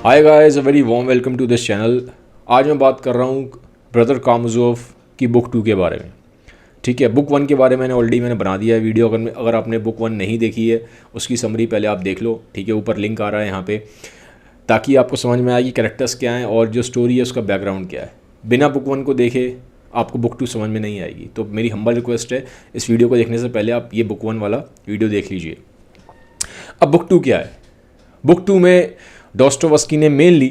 Hi guys, a very warm welcome to this channel. आज मैं बात कर रहा हूँ ब्रदर कामोजोव की बुक 2 के बारे में। ठीक है, बुक 1 के बारे में मैंने बना दिया है वीडियो। अगर आपने बुक 1 नहीं देखी है उसकी समरी पहले आप देख लो। ठीक है, ऊपर लिंक आ रहा है यहाँ पे, ताकि आपको समझ में आए कि कैरेक्टर्स क्या हैं और जो स्टोरी है उसका बैकग्राउंड क्या है। बिना बुक 1 को देखे आपको बुक 2 समझ में नहीं आएगी। तो मेरी हम्बल रिक्वेस्ट है, इस वीडियो को देखने से पहले आप ये बुक 1 वाला वीडियो देख लीजिए। अब बुक 2 क्या है? बुक 2 में डॉस्टोवस्की ने मेनली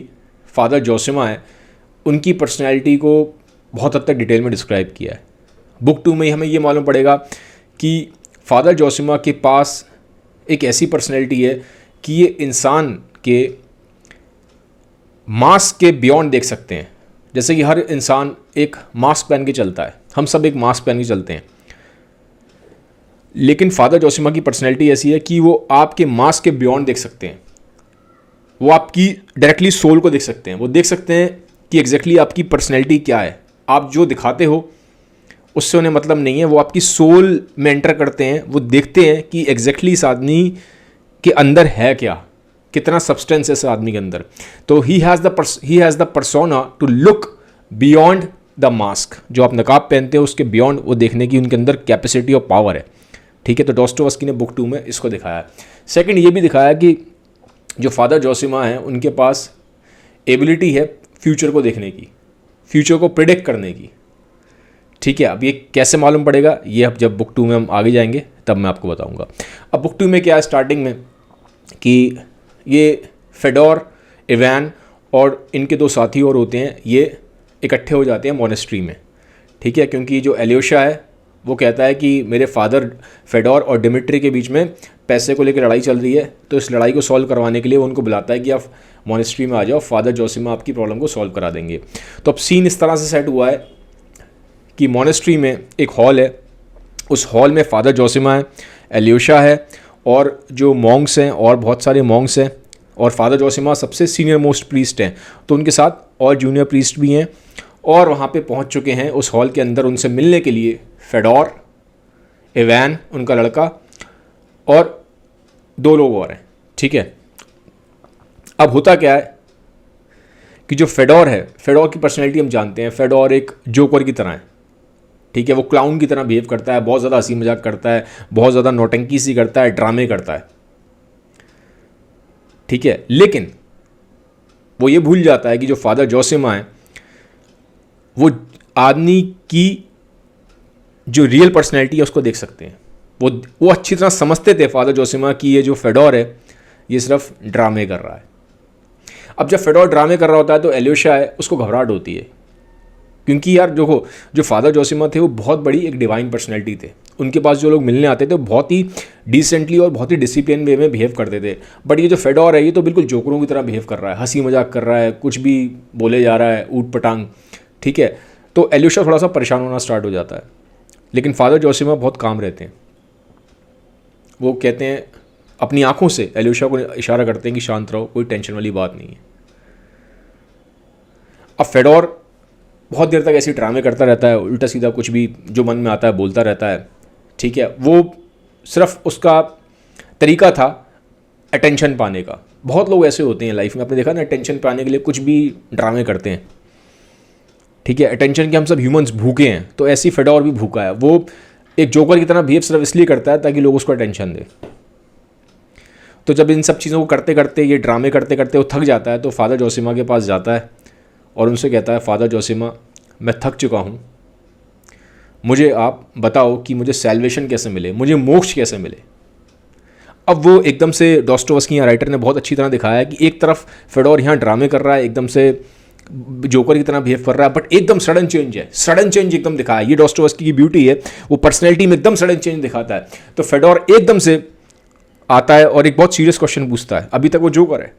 फादर जोसिमा है उनकी पर्सनैलिटी को बहुत हद तक डिटेल में डिस्क्राइब किया है। बुक 2 में हमें ये मालूम पड़ेगा कि फादर जोसिमा के पास एक ऐसी पर्सनैलिटी है कि ये इंसान के मास्क के बियॉन्ड देख सकते हैं। जैसे कि हर इंसान एक मास्क पहन के चलता है, हम सब एक मास्क पहन के चलते हैं, लेकिन फादर जोसिमा की पर्सनैलिटी ऐसी है कि वो आपके मास्क के बियॉन्ड देख सकते हैं। वो आपकी डायरेक्टली सोल को देख सकते हैं। वो देख सकते हैं कि एग्जैक्टली आपकी पर्सनैलिटी क्या है। आप जो दिखाते हो उससे उन्हें मतलब नहीं है। वो आपकी सोल में एंटर करते हैं। वो देखते हैं कि एग्जैक्टली इस आदमी के अंदर है क्या, कितना सब्सटेंस है इस आदमी के अंदर। तो he has the persona to look beyond the mask. जो आप नकाब पहनते हो उसके बियॉन्ड वो देखने की उनके अंदर कैपेसिटी और पावर है। ठीक है, तो डॉस्टोवस्की ने बुक 2 में इसको दिखाया है। सेकेंड, ये भी दिखाया कि जो फादर जोसिमा हैं उनके पास एबिलिटी है फ्यूचर को देखने की, फ्यूचर को प्रिडिक्ट करने की। ठीक है, अब ये कैसे मालूम पड़ेगा, ये अब जब बुक 2 में हम आगे जाएंगे तब मैं आपको बताऊंगा। अब बुक 2 में क्या है स्टार्टिंग में कि ये फेडोर, इवान और इनके 2 साथी और होते हैं, ये इकट्ठे हो जाते हैं मोनेस्ट्री में। ठीक है, क्योंकि जो एलियोशा है वो कहता है कि मेरे फादर फेडोर और डिमिट्री के बीच में पैसे को लेकर लड़ाई चल रही है, तो इस लड़ाई को सॉल्व करवाने के लिए वो उनको बुलाता है कि आप मोनेस्ट्री में आ जाओ, फादर जोसिमा आपकी प्रॉब्लम को सॉल्व करा देंगे। तो अब सीन इस तरह से सेट हुआ है कि मोनेस्ट्री में एक हॉल है, उस हॉल में फादर जोसिमा है, एलियोशा है और जो मॉन्क्स हैं और बहुत सारे मॉन्क्स हैं, और फादर जोसिमा सबसे सीनियर मोस्ट प्रीस्ट हैं, तो उनके साथ और जूनियर प्रीस्ट भी हैं। और वहाँ पे पहुँच चुके हैं उस हॉल के अंदर उनसे मिलने के लिए फेडोर, इवान उनका लड़का और 2 लोग और हैं। ठीक है, अब होता क्या है कि जो फेडोर है, फेडोर की पर्सनैलिटी हम जानते हैं। फेडोर एक जोकर की तरह है। ठीक है, वो क्लाउन की तरह बिहेव करता है, बहुत ज़्यादा हंसी मजाक करता है, बहुत ज़्यादा नौटंकी सी करता है, ड्रामे करता है। ठीक है, लेकिन वो ये भूल जाता है कि जो फादर जोसिमा है वो आदमी की जो रियल पर्सनैलिटी है उसको देख सकते हैं। वो अच्छी तरह समझते थे फादर जोसिमा कि ये जो फेडोर है ये सिर्फ ड्रामे कर रहा है। अब जब फेडोर ड्रामे कर रहा होता है तो एलियोशा है उसको घबराहट होती है, क्योंकि यार जो फादर जोसिमा थे वो बहुत बड़ी एक डिवाइन पर्सनैलिटी थे। उनके पास जो लोग मिलने आते थे वो बहुत ही डिसेंटली और बहुत ही डिसिप्लिन वे में बिहेव करते थे। बट ये जो फेडोर है ये तो बिल्कुल जोकरों की तरह बिहेव कर रहा है, हंसी मजाक कर रहा है, कुछ भी बोले जा रहा है, ऊट पटांग। ठीक है, तो एलियोशा थोड़ा सा परेशान होना स्टार्ट हो जाता है, लेकिन फादर जोसिमा बहुत काम रहते हैं। वो कहते हैं अपनी आंखों से एलियोशा को इशारा करते हैं कि शांत रहो, कोई टेंशन वाली बात नहीं है। अब फेडोर बहुत देर तक ऐसी ड्रामे करता रहता है, उल्टा सीधा कुछ भी जो मन में आता है बोलता रहता है। ठीक है, वो सिर्फ उसका तरीका था अटेंशन पाने का। बहुत लोग ऐसे होते हैं लाइफ में, आपने देखा ना, अटेंशन पाने के लिए कुछ भी ड्रामे करते हैं। ठीक है, अटेंशन के हम सब ह्यूमंस भूखे हैं, तो ऐसी फेडोर भी भूखा है। वो एक जोकर की तरह बिहेव सिर्फ इसलिए करता है ताकि लोग उसको अटेंशन दे। तो जब इन सब चीज़ों को करते करते, ये ड्रामे करते करते वो थक जाता है, तो फादर जोसिमा के पास जाता है और उनसे कहता है, फादर जोसिमा मैं थक चुका हूँ, मुझे आप बताओ कि मुझे सैल्वेशन कैसे मिले, मुझे मोक्ष कैसे मिले। अब वो एकदम से डॉस्टोवस्की राइटर ने बहुत अच्छी तरह दिखाया है कि एक तरफ फेडोर यहाँ ड्रामे कर रहा है, एकदम से जोकर की तरह बिहेव कर रहा है, बट एकदम सडन चेंज है, सडन चेंज एकदम दिखाया है। ये डॉस्टोवस्की की ब्यूटी है, वो पर्सनैलिटी में एकदम सडन चेंज दिखाता है। तो फेडोर एकदम से आता है और एक बहुत सीरियस क्वेश्चन पूछता है। अभी तक वो जोकर है,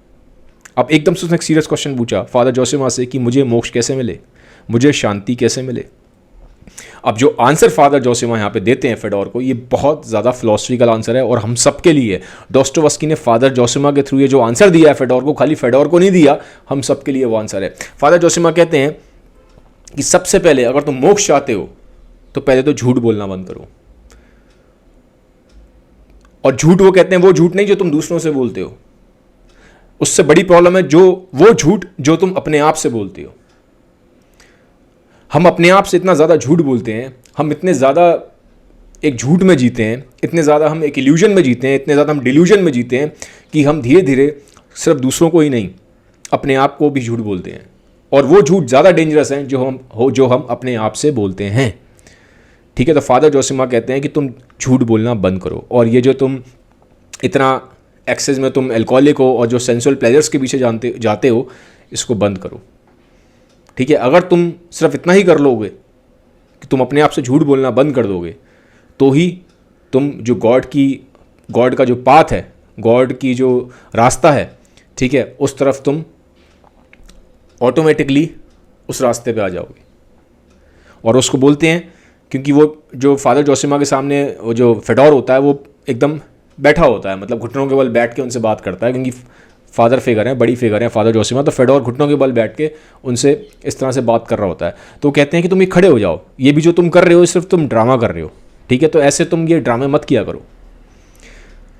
अब एकदम से उसने एक सीरियस क्वेश्चन पूछा फादर जोसिमा से कि मुझे मोक्ष कैसे मिले, मुझे शांति कैसे मिले। अब जो आंसर फादर जोसिमा यहाँ पे देते हैं फेडोर को, ये बहुत ज़्यादा फिलोसफिकल आंसर है और हम सब के लिए। डॉस्टोवस्की ने फादर जोसिमा के थ्रू ये जो आंसर दिया है फेडोर को, खाली फेडोर को नहीं दिया, हम सब के लिए वो आंसर है। फादर जोसिमा कहते हैं कि सबसे पहले अगर तुम मोक्ष चाहते हो तो पहले तो झूठ बोलना बंद करो। और झूठ वो कहते हैं वो झूठ नहीं जो तुम दूसरों से बोलते हो, उससे बड़ी प्रॉब्लम है जो वो झूठ जो तुम अपने आप से बोलते हो। हम अपने आप से इतना ज़्यादा झूठ बोलते हैं, हम इतने ज़्यादा एक झूठ में जीते हैं, इतने ज़्यादा हम एक इल्यूजन में जीते हैं, इतने ज़्यादा हम डिल्यूजन में जीते हैं कि हम धीरे धीरे सिर्फ दूसरों को ही नहीं, अपने आप को भी झूठ बोलते हैं। और वो झूठ ज़्यादा डेंजरस हैं जो हम अपने आप से बोलते हैं। ठीक है, तो फादर जोशीमा कहते हैं कि तुम झूठ बोलना बंद करो, और ये जो तुम इतना एक्सेस में तुम एल्कोहलिक हो और जो सेंसुअल प्लेजर्स के पीछे जाते हो, इसको बंद करो। ठीक है, अगर तुम सिर्फ इतना ही कर लोगे कि तुम अपने आप से झूठ बोलना बंद कर दोगे, तो ही तुम जो गॉड का जो पाथ है, गॉड की जो रास्ता है, ठीक है, उस तरफ तुम ऑटोमेटिकली उस रास्ते पे आ जाओगे। और उसको बोलते हैं, क्योंकि वो जो फादर जोशीमा के सामने वो जो फेडोर होता है वो एकदम बैठा होता है, मतलब घुटनों के बल बैठ के उनसे बात करता है, क्योंकि फादर फिगर हैं, बड़ी फिगर हैं फादर जोशीमा, तो फेडोर घुटनों के बल बैठ के उनसे इस तरह से बात कर रहा होता है। तो कहते हैं कि तुम ये खड़े हो जाओ, ये भी जो तुम कर रहे हो सिर्फ तुम ड्रामा कर रहे हो, ठीक है, तो ऐसे तुम ये ड्रामे मत किया करो।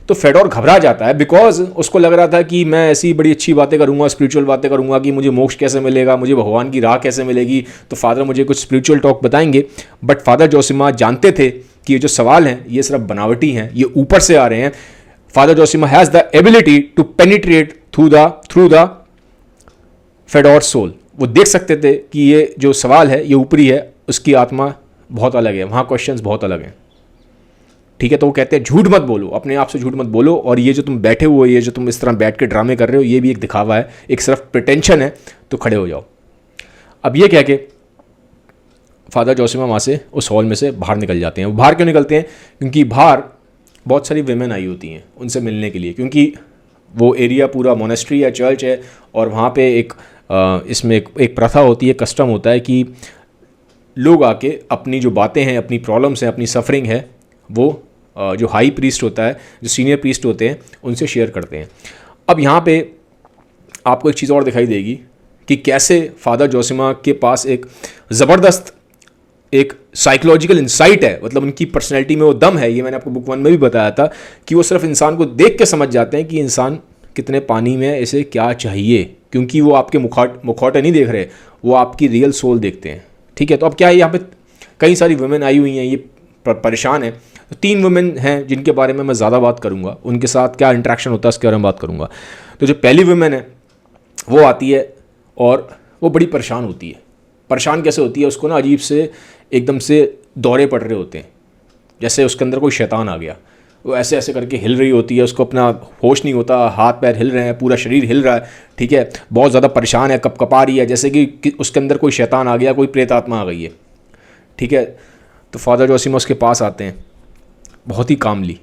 तो फेडोर घबरा जाता है, बिकॉज उसको लग रहा था कि मैं ऐसी बड़ी अच्छी बातें करूंगा, स्पिरिचुअल बातें करूंगा कि मुझे मोक्ष कैसे मिलेगा, मुझे भगवान की राह कैसे मिलेगी, तो फादर मुझे कुछ स्पिरिचुअल टॉक बताएंगे। बट फादर जोशीमा जानते थे कि ये जो सवाल हैं ये सिर्फ बनावटी हैं, ये ऊपर से आ रहे हैं। Father Joshima has the ability to penetrate through the Fedor soul. वो देख सकते थे कि ये जो सवाल है ये ऊपरी है, उसकी आत्मा बहुत अलग है, वहाँ क्वेश्चंस बहुत अलग हैं। ठीक है, तो वो कहते हैं झूठ मत बोलो, अपने आप से झूठ मत बोलो, और ये जो तुम बैठे हुए, ये जो तुम इस तरह बैठ के ड्रामे कर रहे हो, ये भी एक दिखावा है, एक सिर्फ प्रिटेंशन है, तो खड़े हो जाओ। अब ये कह के फादर जोशीमा वहाँ से उस हॉल में से बाहर निकल जाते हैं। वो बाहर क्यों निकलते हैं? क्योंकि बाहर बहुत सारी वेमेन आई होती हैं उनसे मिलने के लिए, क्योंकि वो एरिया पूरा मोनेस्ट्री है, चर्च है, और वहाँ पे इसमें एक प्रथा होती है, कस्टम होता है कि लोग आके अपनी जो बातें हैं, अपनी प्रॉब्लम्स हैं, अपनी सफरिंग है, वो जो हाई प्रीस्ट होता है, जो सीनियर प्रीस्ट होते हैं, उनसे शेयर करते हैं। अब यहाँ पे आपको एक चीज़ और दिखाई देगी कि कैसे फादर जोशीमा के पास एक ज़बरदस्त एक साइकोलॉजिकल इंसाइट है, मतलब उनकी पर्सनैलिटी में वो दम है। ये मैंने आपको बुक 1 में भी बताया था कि वो सिर्फ इंसान को देख के समझ जाते हैं कि इंसान कितने पानी में है, इसे क्या चाहिए, क्योंकि वो आपके मुखौटे नहीं देख रहे, वो आपकी रियल सोल देखते हैं। ठीक है, तो अब क्या है, यहाँ पे कई सारी वुमेन आई हुई हैं, ये परेशान है। तो 3 वुमेन हैं जिनके बारे में मैं ज़्यादा बात करूँगा, उनके साथ क्या इंटरेक्शन होता है उसके बारे में बात करूँगा। तो जो पहली वुमेन है वो आती है और वो बड़ी परेशान होती है। परेशान कैसे होती है? उसको ना अजीब से एकदम से दौरे पड़ रहे होते हैं, जैसे उसके अंदर कोई शैतान आ गया। वो ऐसे ऐसे करके हिल रही होती है, उसको अपना होश नहीं होता, हाथ पैर हिल रहे हैं, पूरा शरीर हिल रहा है। ठीक है, बहुत ज़्यादा परेशान है, कपकपा रही है, जैसे कि उसके अंदर कोई शैतान आ गया, कोई प्रेत आत्मा आ गई है। ठीक है, तो फादर जोशीमा उसके पास आते हैं बहुत ही कामली,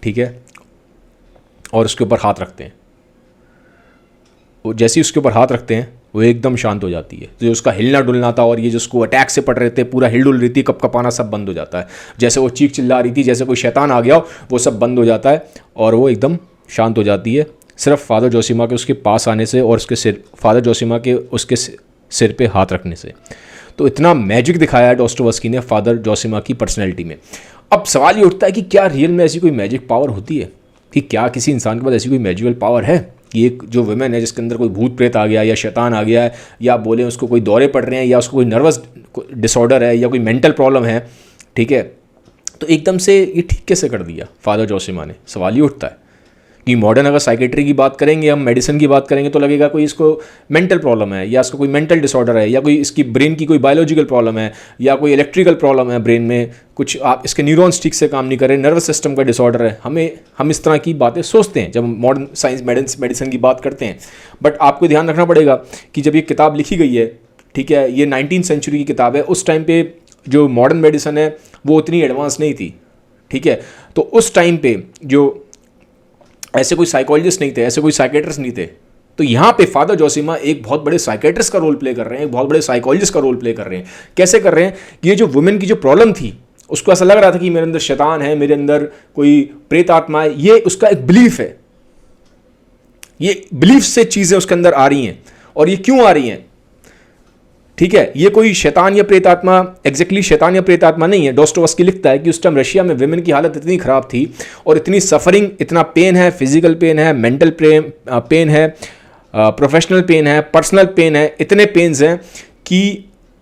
ठीक है, और उसके ऊपर हाथ रखते हैं। वो जैसे ही उसके ऊपर हाथ रखते हैं वो एकदम शांत हो जाती है। जो उसका हिलना डुलना था और ये जिसको अटैक से पड़ रहे थे, पूरा हिल डुल रही थी, कपकपाना सब बंद हो जाता है। जैसे वो चीख चिल्ला रही थी, जैसे कोई शैतान आ गया हो, वो सब बंद हो जाता है और वो एकदम शांत हो जाती है, सिर्फ फादर जोशीमा के उसके पास आने से और फादर जोशीमा के उसके सिर पे हाथ रखने से। तो इतना मैजिक दिखाया है डॉस्टोवस्की ने फादर जोशीमा की पर्सनैलिटी में। अब सवाल ये उठता है कि क्या रियल में ऐसी कोई मैजिक पावर होती है, कि क्या किसी इंसान के पास ऐसी कोई मैजिकल पावर है कि एक जो वुमेन है जिसके अंदर कोई भूत प्रेत आ गया या शैतान आ गया है, या बोले उसको कोई दौरे पड़ रहे हैं, या उसको कोई नर्वस डिसऑर्डर है, या कोई मेंटल प्रॉब्लम है, ठीक है, तो एकदम से ये ठीक कैसे कर दिया फादर जोशीमा ने? सवाल ये उठता है कि मॉडर्न अगर साइकेट्री की बात करेंगे, हम मेडिसिन की बात करेंगे, तो लगेगा कोई इसको मेंटल प्रॉब्लम है, या इसको कोई मेंटल डिसऑर्डर है, या कोई इसकी ब्रेन की कोई बायोलॉजिकल प्रॉब्लम है, या कोई इलेक्ट्रिकल प्रॉब्लम है ब्रेन में, कुछ आप इसके न्यूरॉन्स ठीक से काम नहीं कर रहे, नर्वस सिस्टम का डिसऑर्डर है। हम इस तरह की बातें सोचते हैं जब मॉडर्न साइंस मेडिसिन की बात करते हैं। बट आपको ध्यान रखना पड़ेगा कि जब ये किताब लिखी गई है, ठीक है, ये 19th सेंचुरी की किताब है, उस टाइम पे जो मॉडर्न मेडिसिन है वो उतनी एडवांस नहीं थी। ठीक है, तो उस टाइम पे जो ऐसे कोई साइकोलॉजिस्ट नहीं थे, ऐसे कोई साइकेट्रिस्ट नहीं थे। तो यहाँ पे फादर जोशीमा एक बहुत बड़े साइकेट्रिस्ट का रोल प्ले कर रहे हैं, एक बहुत बड़े साइकोलॉजिस्ट का रोल प्ले कर रहे हैं। कैसे कर रहे हैं कि ये जो वुमेन की जो प्रॉब्लम थी, उसको ऐसा लग रहा था कि मेरे अंदर शैतान है, मेरे अंदर कोई प्रेत आत्मा है, ये उसका एक बिलीफ है, ये बिलीफ से चीज़ें उसके अंदर आ रही हैं। और ये क्यों आ रही हैं? ठीक है, ये कोई शैतान या प्रेतात्मा, एग्जैक्टली शैतान या प्रेतात्मा नहीं है। डॉस्टोवस्की लिखता है कि उस टाइम रशिया में विमेन की हालत इतनी ख़राब थी और इतनी सफरिंग, इतना पेन है, फिजिकल पेन है, मेंटल पेन है, प्रोफेशनल पेन है, पर्सनल पेन है, इतने पेन्स हैं कि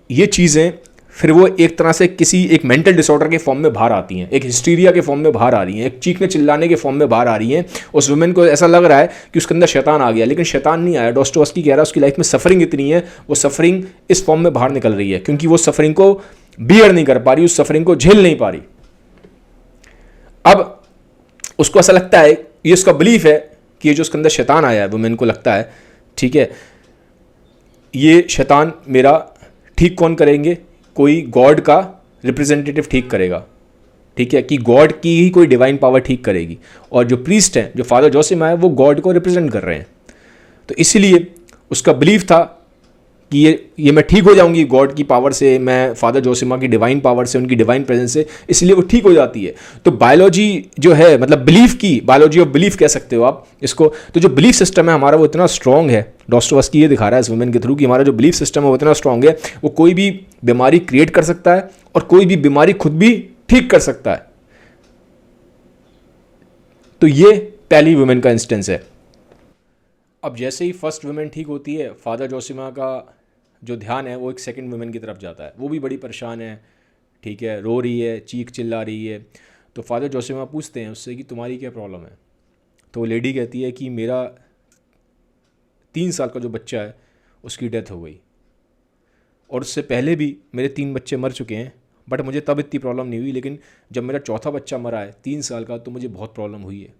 ये चीज़ें फिर वो एक तरह से किसी एक मेंटल डिसऑर्डर के फॉर्म में बाहर आती हैं, एक हिस्टीरिया के फॉर्म में बाहर आ रही हैं, एक चीखने चिल्लाने के फॉर्म में बाहर आ रही हैं। उस वुमेन को ऐसा लग रहा है कि उसके अंदर शैतान आ गया, लेकिन शैतान नहीं आया। डॉस्टोवस्की कह रहा है उसकी लाइफ में सफरिंग इतनी है, वो सफरिंग इस फॉर्म में बाहर निकल रही है क्योंकि वो सफरिंग को बियर नहीं कर पा रही, उस सफरिंग को झेल नहीं पा रही। अब उसको ऐसा लगता है, ये उसका बिलीफ है कि ये जो उसके अंदर शैतान आया है, वुमेन को लगता है ठीक है, ये शैतान मेरा ठीक कौन करेंगे, कोई गॉड का रिप्रेजेंटेटिव ठीक करेगा, ठीक है, कि गॉड की ही कोई डिवाइन पावर ठीक करेगी। और जो प्रीस्ट हैं, जो फादर जोसिमा है, वो गॉड को रिप्रेजेंट कर रहे हैं। तो इसीलिए उसका बिलीफ था कि ये मैं ठीक हो जाऊंगी गॉड की पावर से, मैं फादर जोसिमा की डिवाइन पावर से, उनकी डिवाइन प्रेजेंस से, इसलिए वो ठीक हो जाती है। तो बायोलॉजी जो है, मतलब बिलीफ की, बायोलॉजी ऑफ बिलीफ कह सकते हो आप इसको। तो जो बिलीफ सिस्टम है हमारा वो इतना स्ट्रॉन्ग है, डॉस्टोवस्की ये दिखा रहा है इस वुमेन के थ्रू कि हमारा जो बिलीफ सिस्टम है वो इतना स्ट्रॉन्ग है, वो कोई भी बीमारी क्रिएट कर सकता है और कोई भी बीमारी खुद भी ठीक कर सकता है। तो ये पहली वुमेन का इंस्टेंस है। अब जैसे ही फर्स्ट वुमेन ठीक होती है, फादर जोसिमा का जो ध्यान है वो एक सेकंड वुमेन की तरफ जाता है। वो भी बड़ी परेशान है, ठीक है, रो रही है, चीख चिल्ला रही है। तो फादर जोसिमा पूछते हैं उससे कि तुम्हारी क्या प्रॉब्लम है। तो वो लेडी कहती है कि मेरा 3 साल का जो बच्चा है उसकी डेथ हो गई और उससे पहले भी मेरे 3 बच्चे मर चुके हैं, बट मुझे तब इतनी प्रॉब्लम नहीं हुई, लेकिन जब मेरा चौथा बच्चा मरा है 3 साल का, तो मुझे बहुत प्रॉब्लम हुई है।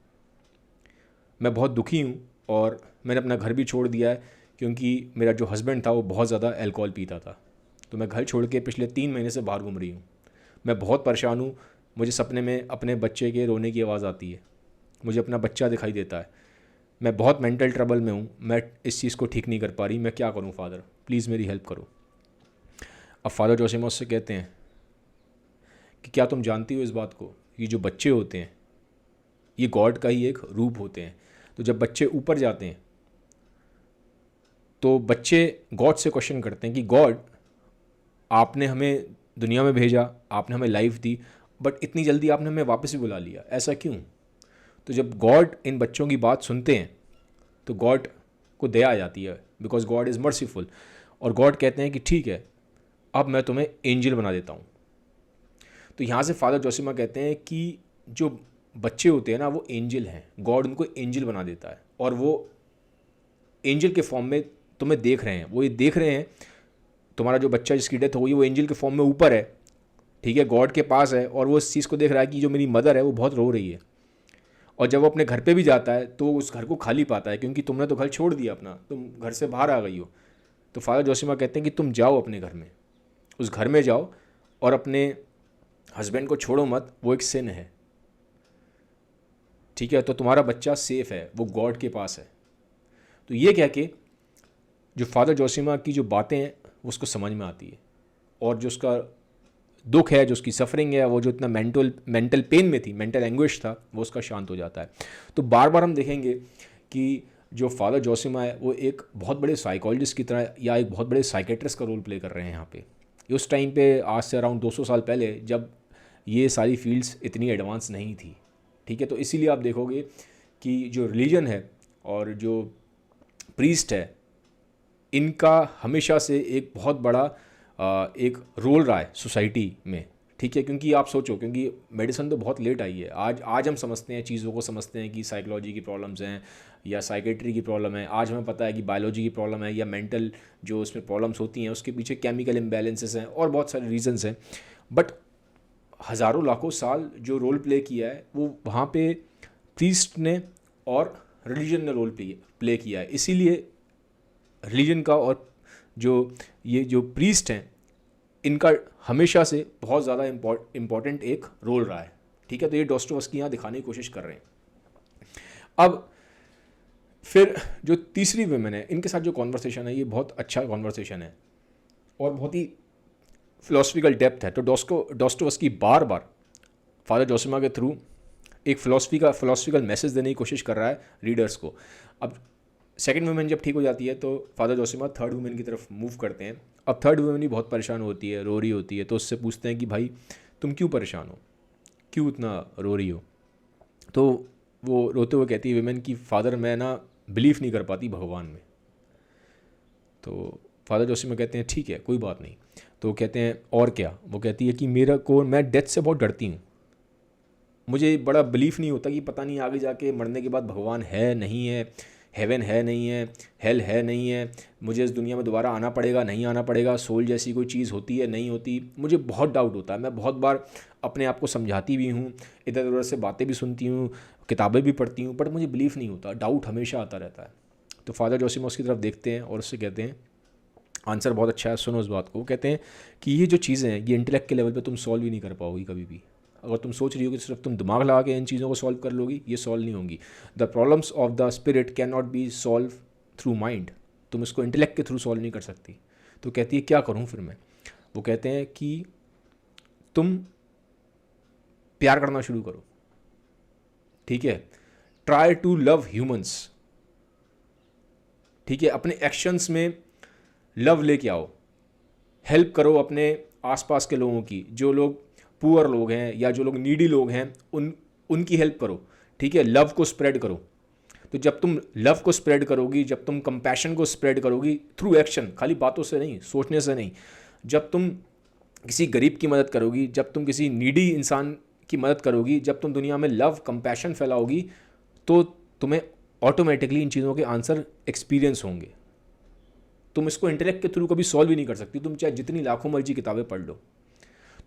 मैं बहुत दुखी हूँ और मैंने अपना घर भी छोड़ दिया है क्योंकि मेरा जो हस्बैंड था वो बहुत ज़्यादा अल्कोहल पीता था। तो मैं घर छोड़ के पिछले 3 महीने से बाहर घूम रही हूँ। मैं बहुत परेशान हूँ, मुझे सपने में अपने बच्चे के रोने की आवाज़ आती है, मुझे अपना बच्चा दिखाई देता है। मैं बहुत मेंटल ट्रबल में हूँ, मैं इस चीज़ को ठीक नहीं कर पा रही, मैं क्या करूँ फादर, प्लीज़ मेरी हेल्प करो। अब फादर जोसिमा उससे कहते हैं कि क्या तुम जानती हो इस बात को, ये जो बच्चे होते हैं ये गॉड का ही एक रूप होते हैं। तो जब बच्चे ऊपर जाते हैं तो बच्चे गॉड से क्वेश्चन करते हैं कि गॉड, आपने हमें दुनिया में भेजा, आपने हमें लाइफ दी, बट इतनी जल्दी आपने हमें वापस भी बुला लिया, ऐसा क्यों। तो जब गॉड इन बच्चों की बात सुनते हैं तो गॉड को दया आ जाती है, बिकॉज गॉड इज़ मर्सीफुल। और गॉड कहते हैं कि ठीक है, अब मैं तुम्हें एंजल बना देता हूँ। तो यहाँ से फादर जोसिमा कहते हैं कि जो बच्चे होते हैं ना वो एंजल हैं, गॉड उनको एंजल बना देता है और वो एंजल के फॉर्म में तुम्हें देख रहे हैं। वो ये देख रहे हैं तुम्हारा जो बच्चा जिसकी डेथ हो गई वो एंजल के फॉर्म में ऊपर है, ठीक है, गॉड के पास है, और वो इस चीज़ को देख रहा है कि जो मेरी मदर है वो बहुत रो रही है। और जब वो अपने घर पे भी जाता है तो उस घर को खाली पाता है क्योंकि तुमने तो घर छोड़ दिया अपना, तुम घर से बाहर आ गई हो। तो फादर जोसिमा कहते हैं कि तुम जाओ अपने घर में, उस घर में जाओ और अपने हस्बैंड को छोड़ो मत, वो एक सिन है, ठीक है, तो तुम्हारा बच्चा सेफ़ है, वो गॉड के पास है। तो ये कह के जो फादर जोसिमा की जो बातें हैं वो उसको समझ में आती है, और जो उसका दुख है, जो उसकी सफरिंग है, वो जो इतना मेंटल पेन में थी, मेंटल एंग्विश था, वो उसका शांत हो जाता है। तो बार बार हम देखेंगे कि जो फादर जोसिमा है वो एक बहुत बड़े साइकोलॉजिस्ट की तरह या एक बहुत बड़े साइकेट्रिस्ट का रोल प्ले कर रहे हैं यहाँ पे। उस टाइम पे आज से अराउंड 200 साल पहले जब ये सारी फील्ड्स इतनी एडवांस नहीं थी, ठीक है। तो इसीलिए आप देखोगे कि जो रिलीजन है और जो प्रीस्ट है, इनका हमेशा से एक बहुत बड़ा एक रोल रहा है सोसाइटी में, ठीक है। क्योंकि आप सोचो, क्योंकि मेडिसिन तो बहुत लेट आई है, आज हम समझते हैं, चीज़ों को समझते हैं कि साइकोलॉजी की प्रॉब्लम्स हैं या साइकेट्री की प्रॉब्लम है। आज हमें पता है कि बायोलॉजी की प्रॉब्लम है या मेंटल जो उसमें प्रॉब्लम्स होती हैं उसके पीछे केमिकल इम्बैलेंसेस हैं और बहुत सारे रीजंस हैं। बट हज़ारों लाखों साल जो रोल प्ले किया है वो वहाँ पे प्रीस्ट ने और रिलीजन ने रोल प्ले किया है। इसीलिए रिलीजन का और ये जो प्रीस्ट हैं इनका हमेशा से बहुत ज़्यादा इम्पॉर्टेंट एक रोल रहा है, ठीक है। तो ये डॉस्टोवस्की यहाँ दिखाने की कोशिश कर रहे हैं। अब फिर जो तीसरी वुमेन है, इनके साथ जो कॉन्वर्सेशन है ये बहुत अच्छा कॉन्वर्सेशन है और बहुत ही फिलोसफिकल डेप्थ है। तो डॉस्टोवस्की बार बार फादर जोसिमा के थ्रू एक फिलोसफिकल मैसेज देने की कोशिश कर रहा है रीडर्स को। अब सेकंड वुमेन जब ठीक हो जाती है तो फादर जोसेमा थर्ड वुमेन की तरफ मूव करते हैं। अब थर्ड वुमेन भी बहुत परेशान होती है, रो रही होती है, तो उससे पूछते हैं कि भाई तुम क्यों परेशान हो, क्यों इतना रो रही हो। तो वो रोते हुए कहती है वुमेन कि फादर मैं ना बिलीव नहीं कर पाती भगवान में। तो फादर जोसेमा कहते हैं ठीक है कोई बात नहीं। तो कहते हैं और क्या। वो कहती है कि मैं डेथ से बहुत डरती हूँ, मुझे बड़ा बिलीफ नहीं होता कि पता नहीं आगे जाके मरने के बाद भगवान है नहीं है, हेवन है नहीं है, हेल है नहीं है, मुझे इस दुनिया में दोबारा आना पड़ेगा नहीं आना पड़ेगा, सोल जैसी कोई चीज़ होती है नहीं होती, मुझे बहुत डाउट होता है। मैं बहुत बार अपने आप को समझाती भी हूँ, इधर उधर से बातें भी सुनती हूँ, किताबें भी पढ़ती हूँ, बट मुझे बिलीफ नहीं होता, डाउट हमेशा आता रहता है। तो फादर जोसेमा उसकी तरफ देखते हैं और उससे कहते हैं आंसर बहुत अच्छा है, सुनो उस बात को। वो कहते हैं कि ये जो चीज़ें हैं ये इंटेलेक्ट के लेवल पे तुम सॉल्व ही नहीं कर पाओगी कभी भी। अगर तुम सोच रही हो कि सिर्फ तुम दिमाग लगा के इन चीज़ों को सॉल्व कर लोगी, ये सॉल्व नहीं होंगी। The problems of the spirit can not be solve through mind, तुम इसको इंटेलेक्ट के थ्रू सॉल्व नहीं कर सकती। तो कहती है क्या करूँ फिर मैं। वो कहते हैं कि तुम प्यार करना शुरू करो, ठीक है, ट्राई टू लव ह्यूमंस, ठीक है, अपने एक्शंस में लव लेके आओ, हेल्प करो अपने आसपास के लोगों की, जो लोग पुअर लोग हैं या जो लोग नीडी लोग हैं उनकी हेल्प करो, ठीक है, लव को स्प्रेड करो। तो जब तुम लव को स्प्रेड करोगी, जब तुम कंपैशन को स्प्रेड करोगी थ्रू एक्शन, खाली बातों से नहीं, सोचने से नहीं, जब तुम किसी गरीब की मदद करोगी, जब तुम किसी नीडी इंसान की मदद करोगी, जब तुम दुनिया में लव कंपैशन फैलाओगी, तो तुम्हें ऑटोमेटिकली इन चीज़ों के आंसर एक्सपीरियंस होंगे। तुम इसको इंटेलेक्ट के थ्रू कभी सॉल्व ही नहीं कर सकती, तुम चाहे जितनी लाखों मर्जी किताबें पढ़ लो।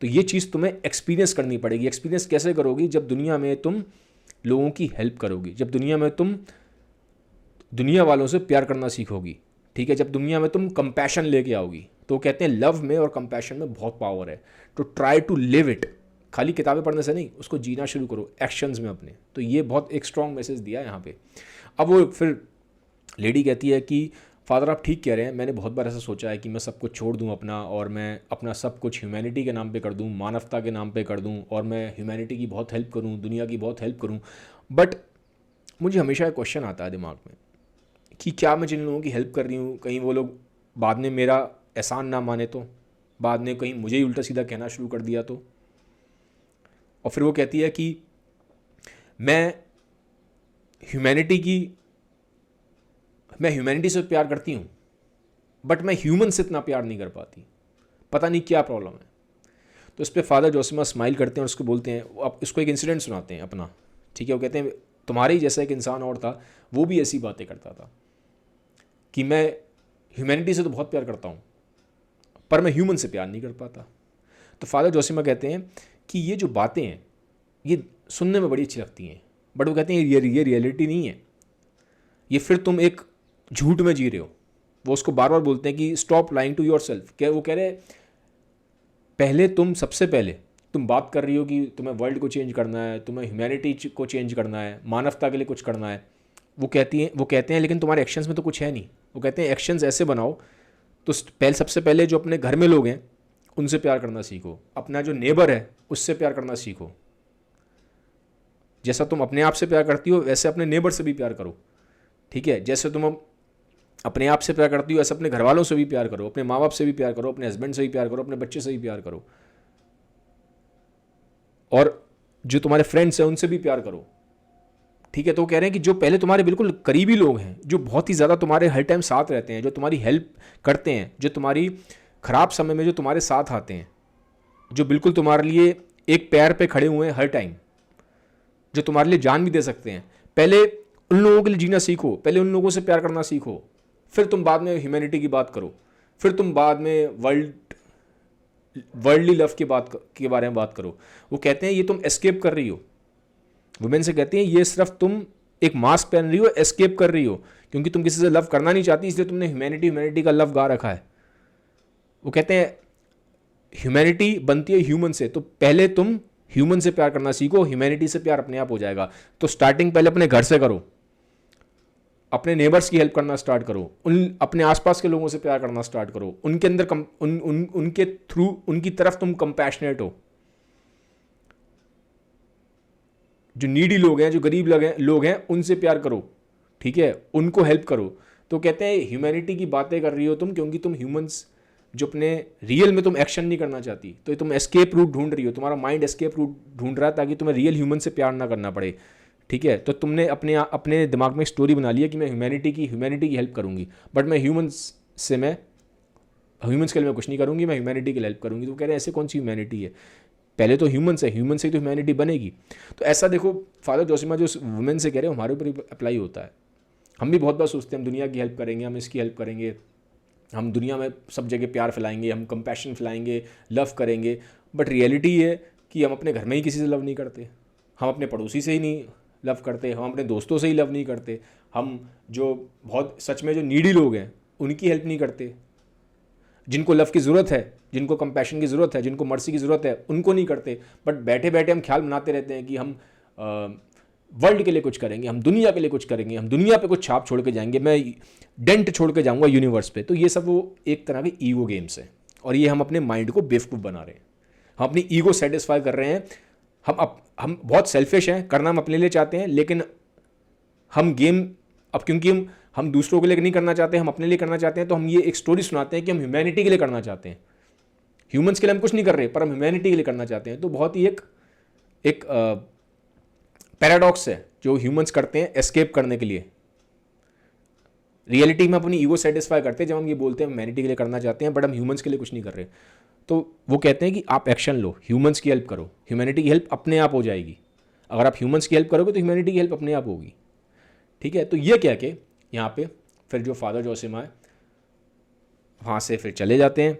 तो ये चीज़ तुम्हें एक्सपीरियंस करनी पड़ेगी। एक्सपीरियंस कैसे करोगी, जब दुनिया में तुम लोगों की हेल्प करोगी, जब दुनिया में तुम दुनिया वालों से प्यार करना सीखोगी, ठीक है, जब दुनिया में तुम कंपैशन लेके आओगी। तो कहते हैं लव में और कंपैशन में बहुत पावर है, तो ट्राई टू लिव इट, खाली किताबें पढ़ने से नहीं, उसको जीना शुरू करो एक्शंस में अपने। तो ये बहुत एक स्ट्रॉन्ग मैसेज दिया है यहाँ पे। अब वो फिर लेडी कहती है कि फादर आप ठीक कह रहे हैं, मैंने बहुत बार ऐसा सोचा है कि मैं सब कुछ छोड़ दूं अपना, और मैं अपना सब कुछ ह्यूमैनिटी के नाम पे कर दूं, मानवता के नाम पे कर दूं, और मैं ह्यूमैनिटी की बहुत हेल्प करूं, दुनिया की बहुत हेल्प करूं। बट मुझे हमेशा एक क्वेश्चन आता है दिमाग में कि क्या मैं जिन लोगों की हेल्प कर रही हूँ, कहीं वो लोग बाद में मेरा एहसान ना माने तो, बाद में कहीं मुझे ही उल्टा सीधा कहना शुरू कर दिया तो। और फिर वो कहती है कि मैं ह्यूमैनिटी से प्यार करती हूँ, बट मैं ह्यूमन से इतना प्यार नहीं कर पाती, पता नहीं क्या प्रॉब्लम है। तो इस पर फादर जोसेमा स्माइल करते हैं और उसको बोलते हैं, अब इसको एक इंसिडेंट सुनाते हैं अपना, ठीक है। वो कहते हैं तुम्हारे ही जैसा एक इंसान और था, वो भी ऐसी बातें करता था कि मैं ह्यूमैनिटी से तो बहुत प्यार करता हूँ, पर मैं ह्यूमन से प्यार नहीं कर पाता। तो फादर जोसेमा कहते हैं कि ये जो बातें हैं ये सुनने में बड़ी अच्छी लगती हैं, बट वो कहते हैं ये रियलिटी नहीं है, ये फिर तुम एक झूठ में जी रहे हो। वो उसको बार बार बोलते हैं कि stop lying to yourself. क्या वो कह रहे सबसे पहले तुम बात कर रही हो कि तुम्हें वर्ल्ड को चेंज करना है, तुम्हें ह्यूमैनिटी को चेंज करना है, मानवता के लिए कुछ करना है। वो कहते हैं लेकिन तुम्हारे एक्शंस में तो कुछ है नहीं। वो कहते हैं एक्शंस ऐसे बनाओ, तो सबसे पहले जो अपने घर में लोग हैं उनसे प्यार करना सीखो, अपना जो नेबर है उससे प्यार करना सीखो। जैसा तुम अपने आप से प्यार करती हो वैसे अपने नेबर से भी प्यार करो, ठीक है। जैसे तुम अपने आप से प्यार करती हो ऐसे अपने घर वालों से भी प्यार करो, अपने माँ बाप से भी प्यार करो, अपने हस्बैंड से भी प्यार करो, अपने बच्चे से भी प्यार करो, और जो तुम्हारे फ्रेंड्स हैं उनसे भी प्यार करो, ठीक है। तो कह रहे हैं कि जो पहले तुम्हारे बिल्कुल करीबी लोग हैं, जो बहुत ही ज़्यादा तुम्हारे हर टाइम साथ रहते हैं, जो तुम्हारी हेल्प करते हैं, जो तुम्हारी ख़राब समय में जो तुम्हारे साथ आते हैं, जो बिल्कुल तुम्हारे लिए एक पैर पे खड़े हुए हैं हर टाइम, जो तुम्हारे लिए जान भी दे सकते हैं, पहले उन लोगों के लिए जीना सीखो, पहले उन लोगों से प्यार करना सीखो, फिर तुम बाद में ह्यूमैनिटी की बात करो, फिर तुम बाद में वर्ल्डली लव के बारे में बात करो। वो कहते हैं ये तुम एस्केप कर रही हो, वुमेन से कहते हैं ये सिर्फ तुम एक मास्क पहन रही हो, एस्केप कर रही हो, क्योंकि तुम किसी से लव करना नहीं चाहती, इसलिए तुमने ह्यूमैनिटी का लव गा रखा है। वो कहते हैं ह्यूमैनिटी बनती है ह्यूमन से, तो पहले तुम ह्यूमन से प्यार करना सीखो, ह्यूमैनिटी से प्यार अपने आप हो जाएगा। तो स्टार्टिंग पहले अपने घर से करो, अपने नेबर्स की हेल्प करना स्टार्ट करो, अपने आसपास के लोगों से प्यार करना स्टार्ट करो, उनके अंदर उनके थ्रू उनकी तरफ तुम कंपैशनेट हो। जो नीडी लोग हैं, जो गरीब लोग हैं उनसे प्यार करो, ठीक है, उनको हेल्प करो। तो कहते हैं ह्यूमैनिटी की बातें कर रही हो तुम क्योंकि तुम ह्यूमंस जो अपने रियल में तुम एक्शन नहीं करना चाहती, तो तुम एस्केप रूट ढूंढ रही हो, तुम्हारा माइंड एस्केप रूट ढूंढ रहा है ताकि तुम्हें रियल ह्यूमन से प्यार ना करना पड़े। ठीक है, तो तुमने अपने दिमाग में एक स्टोरी बना ली है कि मैं ह्यूमैनिटी की हेल्प करूंगी, बट मैं ह्यूमंस के लिए मैं कुछ नहीं करूंगी, मैं ह्यूमैनिटी की हेल्प करूंगी। तो कह रहे हैं ऐसे कौन सी ह्यूमैनिटी है, पहले तो ह्यूमंस है, ह्यूमन से ही तो ह्यूमैनिटी बनेगी। तो ऐसा देखो फादर जोशीमा जो वुमेन से कह रहे हो हमारे ऊपर अप्लाई होता है। हम भी बहुत बार सोचते हैं हम दुनिया की हेल्प करेंगे, हम इसकी हेल्प करेंगे, हम दुनिया में सब जगह प्यार फैलाएंगे, हम कंपैशन फैलाएंगे, लव करेंगे, बट रियलिटी ये कि हम अपने घर में ही किसी से लव नहीं करते, हम अपने पड़ोसी से ही नहीं लव करते, हम अपने दोस्तों से ही लव नहीं करते, हम जो बहुत सच में जो नीडी लोग हैं उनकी हेल्प नहीं करते, जिनको लव की ज़रूरत है, जिनको कंपैशन की ज़रूरत है, जिनको मर्सी की ज़रूरत है, उनको नहीं करते। बट बैठे बैठे हम ख्याल बनाते रहते हैं कि हम वर्ल्ड के लिए कुछ करेंगे, हम दुनिया के लिए कुछ करेंगे, हम दुनिया पे कुछ छाप छोड़ के जाएंगे, मैं डेंट छोड़ के जाऊंगा यूनिवर्स पे। तो ये सब वो एक तरह के ईगो गेम्स हैं और ये हम अपने माइंड को बेवकूफ़ बना रहे हैं, हम अपनी ईगो सेटिस्फाई कर रहे हैं। हम बहुत सेल्फिश हैं, करना हम अपने लिए चाहते हैं, लेकिन हम गेम अब क्योंकि हम दूसरों के लिए नहीं करना चाहते, हम अपने लिए करना चाहते हैं, तो हम ये एक स्टोरी सुनाते हैं कि हम ह्यूमैनिटी के लिए करना चाहते हैं। ह्यूमंस के लिए हम कुछ नहीं कर रहे पर हम ह्यूमैनिटी के लिए करना चाहते हैं। तो बहुत ही एक पैराडॉक्स है जो ह्यूमंस करते हैं एस्केप करने के लिए। रियलिटी में अपनी ईगो सेटिस्फाई करते हैं जब हम ये बोलते हैं ह्यूमैनिटी के लिए करना चाहते हैं, बट हम ह्यूमंस के लिए कुछ नहीं कर रहे। तो वो कहते हैं कि आप एक्शन लो, ह्यूमंस की हेल्प करो, ह्यूमैनिटी की हेल्प अपने आप हो जाएगी। अगर आप ह्यूमंस की हेल्प करोगे तो ह्यूमैनिटी की हेल्प अपने आप होगी। ठीक है, तो ये क्या कि यहाँ पे फिर जो फादर जोशीमा है वहाँ से फिर चले जाते हैं।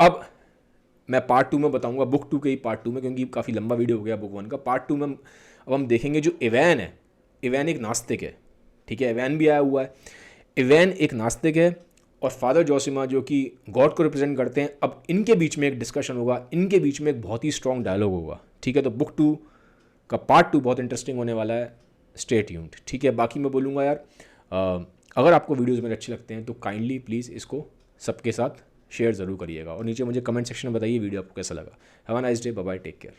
अब मैं पार्ट 2 में बताऊंगा, बुक 2 के ही पार्ट 2 में, क्योंकि काफ़ी लंबा वीडियो हो गया बुक 1 का। पार्ट 2 में अब हम देखेंगे जो इवैन है, इवैन एक नास्तिक है। ठीक है, इवैन भी आया हुआ है। इवैन एक नास्तिक है और फादर जोशीमा जो कि गॉड को रिप्रेजेंट करते हैं। अब इनके बीच में एक डिस्कशन होगा, इनके बीच में एक बहुत ही स्ट्रॉन्ग डायलॉग होगा। ठीक है, तो बुक 2 का पार्ट 2 बहुत इंटरेस्टिंग होने वाला है, स्टे ट्यून्ड। ठीक है, बाकी मैं बोलूँगा यार अगर आपको वीडियोज़ मेरे अच्छे लगते हैं तो काइंडली प्लीज़ इसको सबके साथ शेयर ज़रूर करिएगा और नीचे मुझे कमेंट सेक्शन में बताइए वीडियो आपको कैसा लगा। Have a nice day, bye bye, take care.